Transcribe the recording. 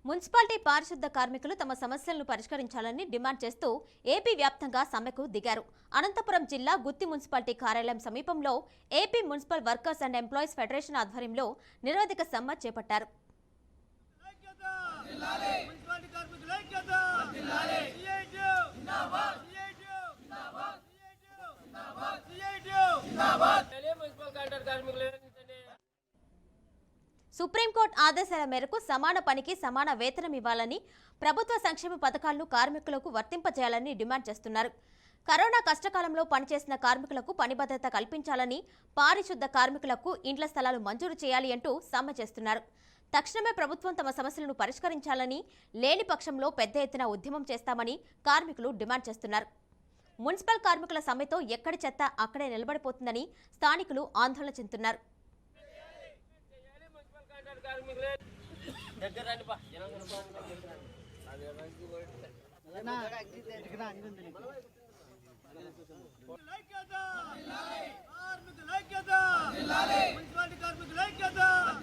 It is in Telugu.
మున్సిపాలిటీ పారిశుద్ధ కార్మికులు తమ సమస్యలను పరిష్కరించాలని డిమాండ్ చేస్తూ ఏపీ వ్యాప్తంగా సమ్మెకు దిగారు. అనంతపురం జిల్లా గుత్తి మున్సిపాలిటీ కార్యాలయం సమీపంలో AP municipal workers and employees federation ఆధ్వర్యంలో నిరోధక సమ్మె చేపట్టారు. సుప్రీంకోర్టు ఆదేశాల మేరకు సమాన పనికి సమాన వేతనం ఇవ్వాలని, ప్రభుత్వ సంక్షేమ పథకాలను కార్మికులకు వర్తింపజేయాలని డిమాండ్ చేస్తున్నారు. కరోనా కష్టకాలంలో పనిచేసిన కార్మికులకు పని భద్రత కల్పించాలని, పారిశుద్ధ కార్మికులకు ఇండ్ల స్థలాలు మంజూరు చేయాలి అంటూ సమ్మె చేస్తున్నారు. తక్షణమే ప్రభుత్వం తమ సమస్యలను పరిష్కరించాలని, లేని పక్షంలో పెద్ద ఎత్తున ఉద్యమం చేస్తామని కార్మికులు డిమాండ్ చేస్తున్నారు. మున్సిపల్ కార్మికుల సమ్మెతో ఎక్కడి చెత్త అక్కడే నిలబడిపోతుందని స్థానికులు ఆందోళన చెందుతున్నారు. దగ్గర